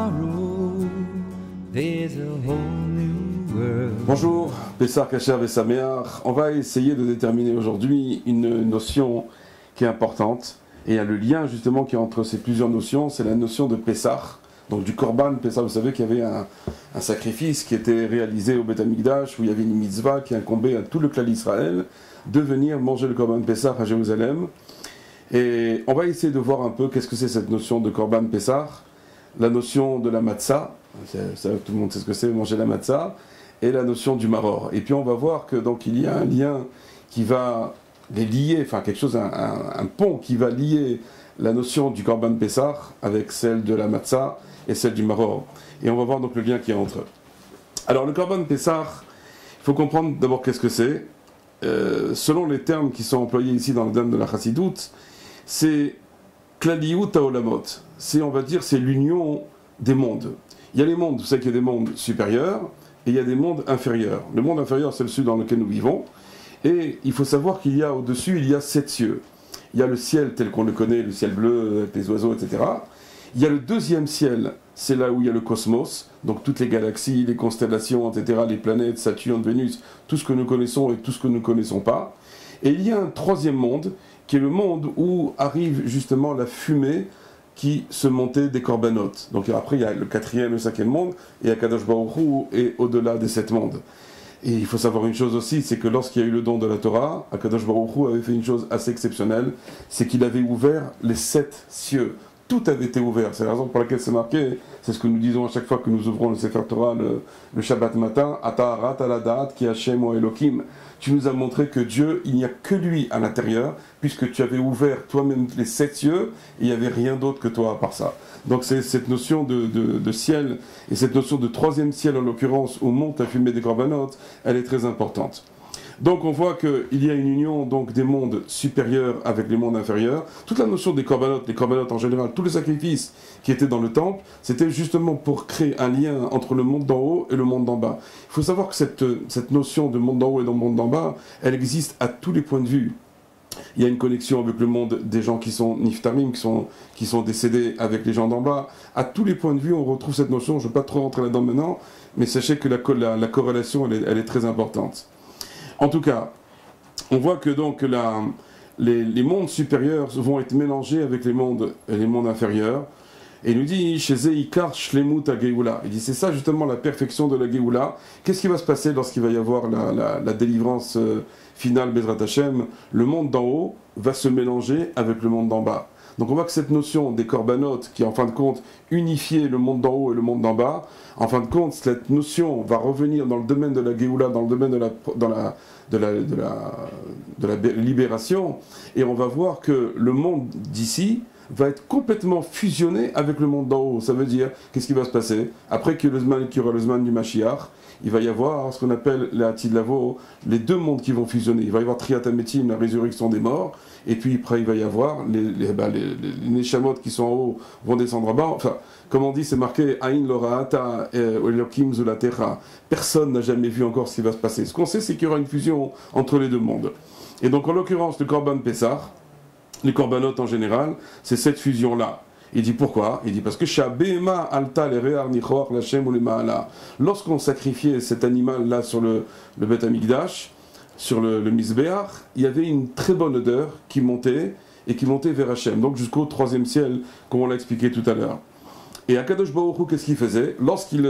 tomorrow, there's a whole new world. Bonjour, Pessah Kasher Vesameach. On va essayer de déterminer aujourd'hui une notion qui est importante. Et il y a le lien justement qui est entre ces plusieurs notions, c'est la notion de Pessah. Donc du Korban Pessah, vous savez qu'il y avait un sacrifice qui était réalisé au Beth Amikdash, où il y avait une mitzvah qui incombait à tout le clan d'Israël de venir manger le Korban Pessah à Jérusalem. Et on va essayer de voir un peu qu'est-ce que c'est cette notion de Korban Pessah, la notion de la matzah, tout le monde sait ce que c'est, manger la matzah, et la notion du maror. Et puis on va voir que donc il y a un lien qui va les lier, enfin quelque chose, un pont qui va lier la notion du Korban Pessah avec celle de la matzah et celle du maror. Et on va voir donc le lien qui est entre eux. Alors le Korban Pessah, il faut comprendre d'abord qu'est-ce que c'est. Selon les termes qui sont employés ici dans le Dan de la Chassidoute, c'est Klaliyut Haolamot. C'est, on va dire, c'est l'union des mondes. Il y a les mondes, vous savez qu'il y a des mondes supérieurs et il y a des mondes inférieurs. Le monde inférieur, c'est celui dans lequel nous vivons. Et il faut savoir qu'il y a au-dessus, il y a 7 cieux. Il y a le ciel tel qu'on le connaît, le ciel bleu, avec les oiseaux, etc. Il y a le deuxième ciel, c'est là où il y a le cosmos, donc toutes les galaxies, les constellations, etc., les planètes, Saturne, Vénus, tout ce que nous connaissons et tout ce que nous ne connaissons pas. Et il y a un troisième monde, qui est le monde où arrive justement la fumée qui se montait des corbanotes. Donc après, il y a le quatrième et le cinquième monde, et Akadosh Baruch Hu est au-delà des 7 mondes. Et il faut savoir une chose aussi, c'est que lorsqu'il y a eu le don de la Torah, Akadosh Baruch Hu avait fait une chose assez exceptionnelle, c'est qu'il avait ouvert les 7 cieux. Tout avait été ouvert, c'est la raison pour laquelle c'est marqué, c'est ce que nous disons à chaque fois que nous ouvrons le Sefer Torah le Shabbat matin, Ata Arat Aladat Ki Hashem o Elokim. Tu nous as montré que Dieu, il n'y a que lui à l'intérieur, puisque tu avais ouvert toi-même les 7 cieux, et il n'y avait rien d'autre que toi à part ça. Donc c'est cette notion de ciel, et cette notion de troisième ciel en l'occurrence, où monte la fumée des corbanotes, elle est très importante. Donc on voit qu'il y a une union donc, des mondes supérieurs avec les mondes inférieurs. Toute la notion des corbanotes, les corbanotes en général, tous les sacrifices qui étaient dans le temple, c'était justement pour créer un lien entre le monde d'en haut et le monde d'en bas. Il faut savoir que cette notion de monde d'en haut et de monde d'en bas, elle existe à tous les points de vue. Il y a une connexion avec le monde des gens qui sont niftarim, qui sont décédés avec les gens d'en bas. À tous les points de vue, on retrouve cette notion. Je ne vais pas trop rentrer là-dedans maintenant, mais sachez que la corrélation, elle est très importante. En tout cas, on voit que donc les mondes supérieurs vont être mélangés avec les mondes inférieurs. Et il nous dit, chez Zeikar Shlemut Geoula. Il dit, c'est ça justement la perfection de la Geoula. Qu'est-ce qui va se passer lorsqu'il va y avoir la délivrance finale, Bezrat Hashem? Le monde d'en haut va se mélanger avec le monde d'en bas. Donc on voit que cette notion des corbanotes, qui en fin de compte unifiait le monde d'en haut et le monde d'en bas, en fin de compte cette notion va revenir dans le domaine de la Géoula, dans le domaine de la libération, et on va voir que le monde d'ici va être complètement fusionné avec le monde d'en haut. Ça veut dire, qu'est-ce qui va se passer? Après qu'il y aura le Zman du Mashiach, il va y avoir ce qu'on appelle les Atid Lavo, les deux mondes qui vont fusionner. Il va y avoir Triat Hametim, la résurrection des morts, et puis après il va y avoir les Neshamot qui sont en haut vont descendre en bas. Enfin, comme on dit, c'est marqué Aïn Lora'ata Elokim Zulatecha. Personne n'a jamais vu encore ce qui va se passer. Ce qu'on sait, c'est qu'il y aura une fusion entre les deux mondes. Et donc en l'occurrence, le Korban Pessah, les corbanotes en général, c'est cette fusion-là. Il dit pourquoi? Il dit parce que lorsqu'on sacrifiait cet animal-là sur le Beth Amikdash, sur le Mizbeach, il y avait une très bonne odeur qui montait vers Hachem, donc jusqu'au 3e ciel, comme on l'a expliqué tout à l'heure. Et Akadosh Baruch Hu, qu'est-ce qu'il faisait? Lorsqu'il,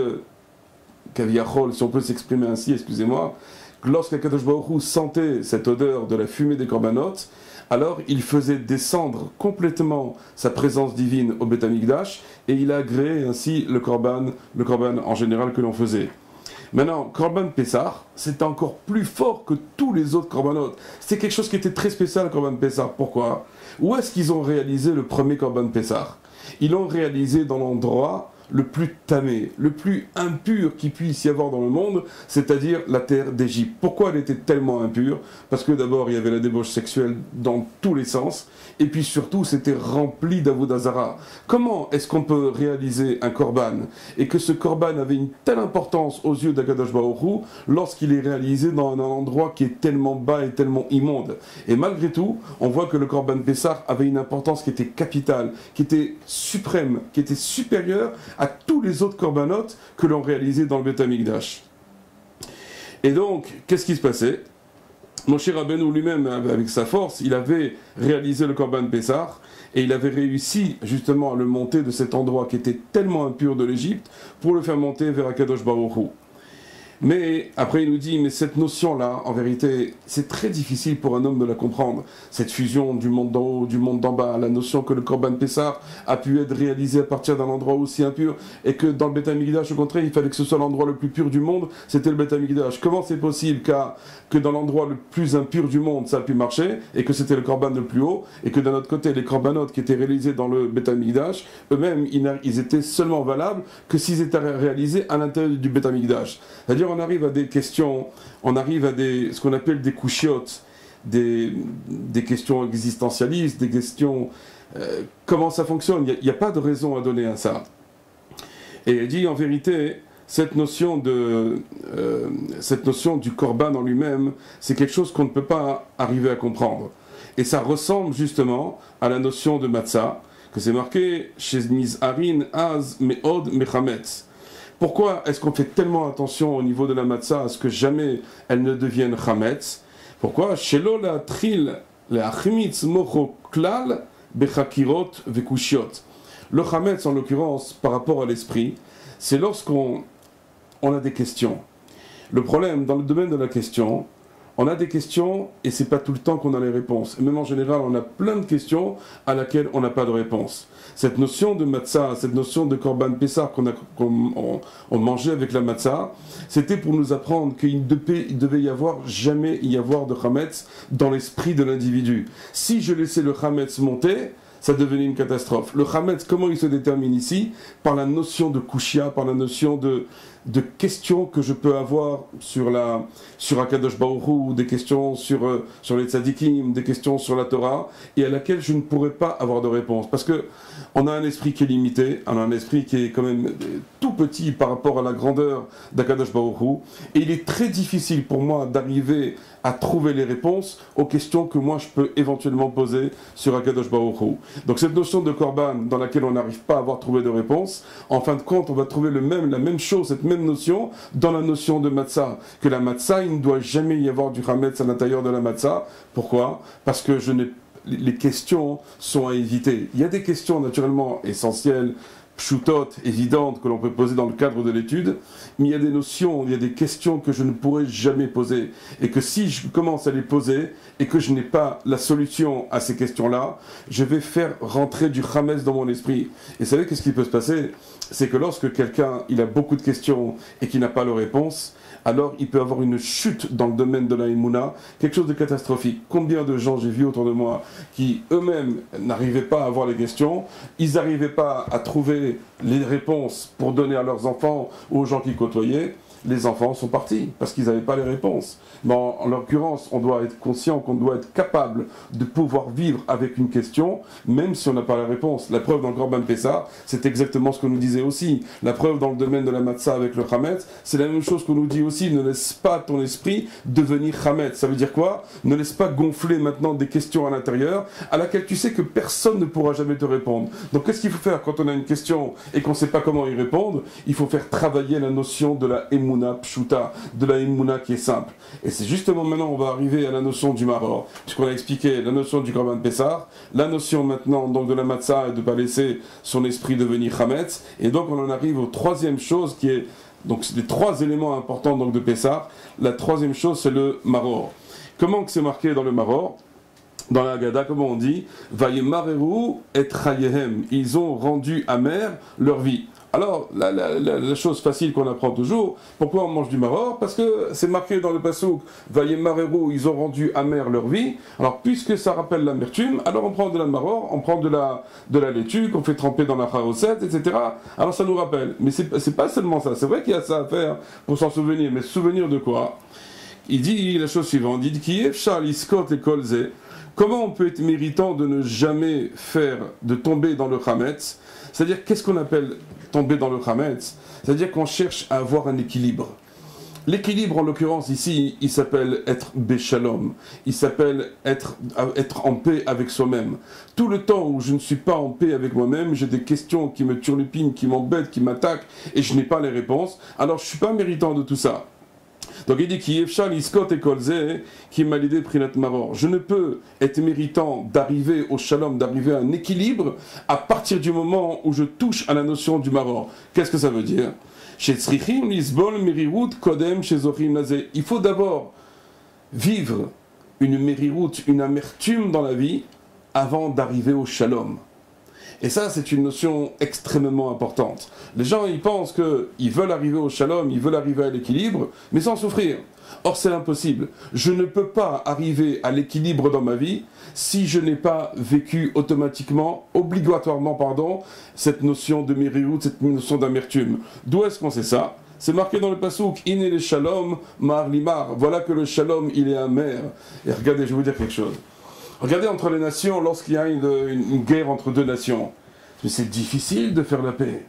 Kaviachol, si on peut s'exprimer ainsi, excusez-moi, lorsqu'Akadosh Baruch Hu sentait cette odeur de la fumée des corbanotes, alors il faisait descendre complètement sa présence divine au Beth Amikdash et il a agréé ainsi le korban en général que l'on faisait. Maintenant, Korban Pessah, c'est encore plus fort que tous les autres corbanotes. C'était quelque chose qui était très spécial, le Korban Pessah. Pourquoi? Où est-ce qu'ils ont réalisé le premier Korban Pessah? Ils l'ont réalisé dans l'endroit le plus tamé, le plus impur qu'il puisse y avoir dans le monde, c'est-à-dire la terre d'Égypte. Pourquoi elle était tellement impure? Parce que d'abord, il y avait la débauche sexuelle dans tous les sens, et puis surtout, c'était rempli d'Avodah Zara. Comment est-ce qu'on peut réaliser un korban, et que ce korban avait une telle importance aux yeux d'Akadosh Baruch Hu, lorsqu'il est réalisé dans un endroit qui est tellement bas et tellement immonde? Et malgré tout, on voit que le korban Pessah avait une importance qui était capitale, qui était suprême, qui était supérieure à tous tous les autres korbanot que l'on réalisait dans le Beth Amikdash. Et donc, qu'est-ce qui se passait? Moshe Rabbeinu lui-même, avec sa force, il avait réalisé le Korban Pessah et il avait réussi justement à le monter de cet endroit qui était tellement impur de l'Égypte pour le faire monter vers Akadosh Baruch Hu. Mais après il nous dit, mais cette notion-là, en vérité, c'est très difficile pour un homme de la comprendre. Cette fusion du monde d'en haut, du monde d'en bas, la notion que le Korban Pessah a pu être réalisé à partir d'un endroit aussi impur, et que dans le Beth Amikdash, au contraire, il fallait que ce soit l'endroit le plus pur du monde, c'était le Beth Amikdash. Comment c'est possible que dans l'endroit le plus impur du monde, ça a pu marcher, et que c'était le Korban le plus haut, et que d'un autre côté, les Korbanot qui étaient réalisés dans le Beth Amikdash, eux-mêmes, ils étaient seulement valables que s'ils étaient réalisés à l'intérieur du Beth Amikdash. C'est-à-dire, on arrive à des questions, on arrive à ce qu'on appelle des couchiotes, des questions existentialistes, des questions comment ça fonctionne. Il n'y a pas de raison à donner à ça. Et il dit en vérité, cette notion du korban en lui-même, c'est quelque chose qu'on ne peut pas arriver à comprendre. Et ça ressemble justement à la notion de matzah, que c'est marqué chez Nizharin Az Me'od Mechametz. Pourquoi est-ce qu'on fait tellement attention au niveau de la matzah à ce que jamais elle ne devienne chametz? Pourquoi? Shelo la tril la achmitz mocho klal bechakirot vekushiot. Le chametz, en l'occurrence, par rapport à l'esprit, c'est lorsqu'on a des questions. Le problème, dans le domaine de la question, on a des questions et c'est pas tout le temps qu'on a les réponses. Et même en général, on a plein de questions à laquelle on n'a pas de réponse. Cette notion de matzah, cette notion de korban pessah qu'on mangeait avec la matzah, c'était pour nous apprendre qu'il devait jamais y avoir de chametz dans l'esprit de l'individu. Si je laissais le chametz monter, ça devenait une catastrophe. Le chametz, comment il se détermine ici? Par la notion de kushia, par la notion de questions que je peux avoir sur Akadosh Baruch Hu, des questions sur les tzadikim, des questions sur la Torah, et à laquelle je ne pourrais pas avoir de réponse. Parce que on a un esprit qui est limité, on a un esprit qui est quand même tout petit par rapport à la grandeur d'Akadosh Baruch Hu, et il est très difficile pour moi d'arriver à trouver les réponses aux questions que moi je peux éventuellement poser sur Akadosh Baruch Hu. Donc cette notion de korban dans laquelle on n'arrive pas à avoir trouvé de réponse, en fin de compte on va trouver la même chose, cette même notion dans la notion de matzah, que la matzah, il ne doit jamais y avoir du chametz à l'intérieur de la matzah. Pourquoi? Parce que les questions sont à éviter. Il y a des questions naturellement essentielles, pshutot, évidentes, que l'on peut poser dans le cadre de l'étude, mais il y a des notions, il y a des questions que je ne pourrai jamais poser, et que si je commence à les poser, et que je n'ai pas la solution à ces questions-là, je vais faire rentrer du chametz dans mon esprit. Et vous savez qu'est-ce qui peut se passer? C'est que lorsque quelqu'un il a beaucoup de questions et qu'il n'a pas de réponse, alors il peut avoir une chute dans le domaine de la Emouna, quelque chose de catastrophique. Combien de gens j'ai vu autour de moi qui eux-mêmes n'arrivaient pas à avoir les questions, ils n'arrivaient pas à trouver les réponses pour donner à leurs enfants ou aux gens qu'ils côtoyaient. Les enfants sont partis parce qu'ils n'avaient pas les réponses. Mais en l'occurrence, on doit être conscient qu'on doit être capable de pouvoir vivre avec une question, même si on n'a pas la réponse. La preuve dans le Korban Pessah, c'est exactement ce qu'on nous disait aussi. La preuve dans le domaine de la matzah avec le chametz, c'est la même chose qu'on nous dit aussi. Ne laisse pas ton esprit devenir chametz. Ça veut dire quoi? Ne laisse pas gonfler maintenant des questions à l'intérieur à laquelle tu sais que personne ne pourra jamais te répondre. Donc qu'est-ce qu'il faut faire quand on a une question et qu'on ne sait pas comment y répondre? Il faut faire travailler la notion de la Emouna pshuta, de la Emouna qui est simple. Et c'est justement maintenant on va arriver à la notion du maror, puisqu'on a expliqué la notion du Korban Pessah, la notion maintenant donc de la matzah et de ne pas laisser son esprit devenir chametz, et donc on en arrive aux troisième chose qui est, donc c'est les trois éléments importants donc de Pessah. La troisième chose c'est le maror. Comment que c'est marqué dans le maror? Dans la Haggadah, comment on dit? Vayemareru et chayehem, ils ont rendu amère leur vie. Alors, la chose facile qu'on apprend toujours, pourquoi on mange du maror? Parce que c'est marqué dans le passouk, Vayemareru, ils ont rendu amère leur vie. Alors, puisque ça rappelle l'amertume, alors on prend de la maror, on prend de la laitue qu'on fait tremper dans la charoset, etc. Alors ça nous rappelle. Mais c'est pas seulement ça, c'est vrai qu'il y a ça à faire pour s'en souvenir, mais se souvenir de quoi? Il dit la chose suivante, il dit Kiev Charles Scott et Kolze. Comment on peut être méritant de ne jamais de tomber dans le chametz? C'est-à-dire, qu'est-ce qu'on appelle tomber dans le chametz? C'est-à-dire qu'on cherche à avoir un équilibre. L'équilibre, en l'occurrence, ici, il s'appelle être béchalom. Il s'appelle être en paix avec soi-même. Tout le temps où je ne suis pas en paix avec moi-même, j'ai des questions qui me turlupinent, qui m'embêtent, qui m'attaquent, et je n'ai pas les réponses, alors je ne suis pas méritant de tout ça. Donc il dit qui m'a l'idée prinat maror. Je ne peux être méritant d'arriver au shalom, d'arriver à un équilibre à partir du moment où je touche à la notion du maror. Qu'est-ce que ça veut dire? Il faut d'abord vivre une mériroute, une amertume dans la vie avant d'arriver au shalom. Et ça, c'est une notion extrêmement importante. Les gens, ils pensent qu'ils veulent arriver au shalom, ils veulent arriver à l'équilibre, mais sans souffrir. Or, c'est impossible. Je ne peux pas arriver à l'équilibre dans ma vie si je n'ai pas vécu obligatoirement, cette notion de mériroute, cette notion d'amertume. D'où est-ce qu'on sait ça? C'est marqué dans le pasouk, Iné le shalom, mar limar. Voilà que le shalom, il est amer. Et regardez, je vais vous dire quelque chose. Regardez entre les nations, lorsqu'il y a une guerre entre deux nations, c'est difficile de faire la paix.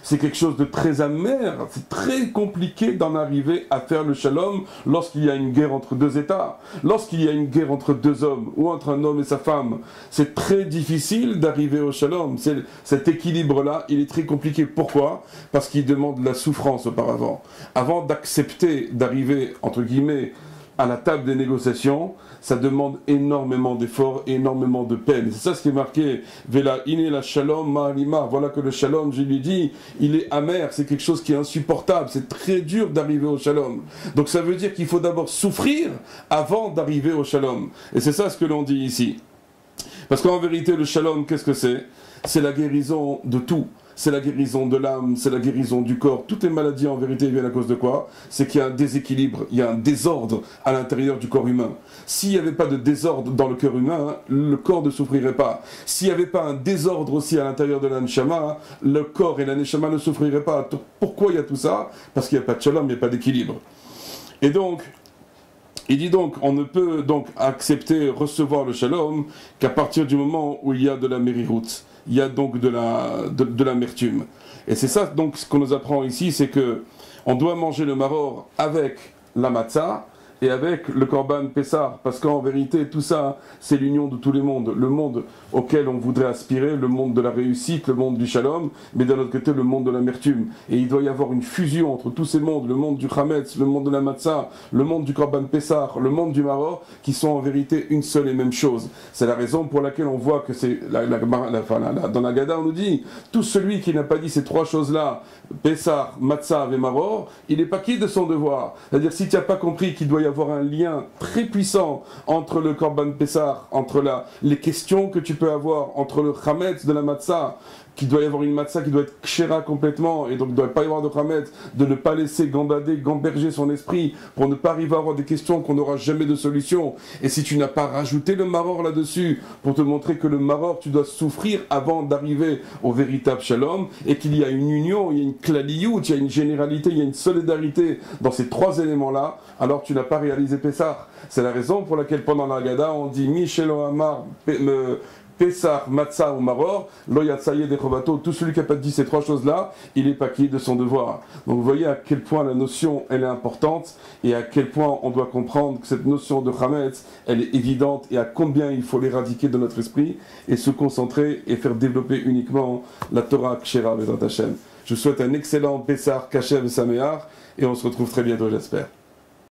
C'est quelque chose de très amer, c'est très compliqué d'en arriver à faire le shalom lorsqu'il y a une guerre entre deux États, lorsqu'il y a une guerre entre deux hommes ou entre un homme et sa femme. C'est très difficile d'arriver au shalom. Cet équilibre-là, il est très compliqué. Pourquoi? Parce qu'il demande la souffrance auparavant. Avant d'accepter d'arriver, entre guillemets, à la table des négociations, ça demande énormément d'efforts, énormément de peine. C'est ça ce qui est marqué. Vela iné la shalom ma'alima. Voilà que le shalom, je lui dis, il est amer, c'est quelque chose qui est insupportable. C'est très dur d'arriver au shalom. Donc ça veut dire qu'il faut d'abord souffrir avant d'arriver au shalom. Et c'est ça ce que l'on dit ici. Parce qu'en vérité, le shalom, qu'est-ce que c'est? C'est la guérison de tout. C'est la guérison de l'âme, c'est la guérison du corps. Toutes les maladies, en vérité, viennent à cause de quoi? C'est qu'il y a un déséquilibre, il y a un désordre à l'intérieur du corps humain. S'il n'y avait pas de désordre dans le cœur humain, le corps ne souffrirait pas. S'il n'y avait pas un désordre aussi à l'intérieur de la neshama, le corps et la neshama ne souffriraient pas. Pourquoi il y a tout ça? Parce qu'il n'y a pas de shalom, il n'y a pas d'équilibre. Et donc, il dit donc, on ne peut donc accepter, recevoir le shalom qu'à partir du moment où il y a de la mériroute. Il y a donc de l'amertume. Et c'est ça donc ce qu'on nous apprend ici, c'est que on doit manger le maror avec la matzah et avec le korban pessar, parce qu'en vérité tout ça c'est l'union de tous les mondes, le monde auquel on voudrait aspirer, le monde de la réussite, le monde du shalom, mais d'un autre côté le monde de l'amertume. Et il doit y avoir une fusion entre tous ces mondes, le monde du chametz, le monde de la matzah, le monde du korban pessar, le monde du maror, qui sont en vérité une seule et même chose. C'est la raison pour laquelle on voit que c'est dans la Gada on nous dit, tout celui qui n'a pas dit ces trois choses-là, pessar, matzah et maror, il n'est pas quitte de son devoir. C'est-à-dire si tu n'as pas compris qu'il doit y avoir un lien très puissant entre le korban pessar, entre les questions que tu peux avoir, entre le chametz de la matzah, qu'il doit y avoir une matzah qui doit être kshera complètement, et donc il ne doit pas y avoir de chametz, de ne pas laisser gamberger son esprit, pour ne pas arriver à avoir des questions qu'on n'aura jamais de solution. Et si tu n'as pas rajouté le maror là-dessus, pour te montrer que le maror, tu dois souffrir avant d'arriver au véritable shalom, et qu'il y a une union, il y a une klaliyut, il y a une généralité, il y a une solidarité dans ces trois éléments-là, alors tu n'as pas réalisé Pessah. C'est la raison pour laquelle pendant la Haggadah, on dit Michelo Amar Pessah, Matzah ou Maror, Loyatsaye de Chovato, tout celui qui n'a pas dit ces trois choses-là, il n'est pas quitte de son devoir. Donc vous voyez à quel point la notion, elle est importante, et à quel point on doit comprendre que cette notion de Chametz, elle est évidente, et à combien il faut l'éradiquer de notre esprit, et se concentrer, et faire développer uniquement la Torah Kshera Bezrat Hashem. Je vous souhaite un excellent Pessah, Kasher et Sameach, et on se retrouve très bientôt, j'espère.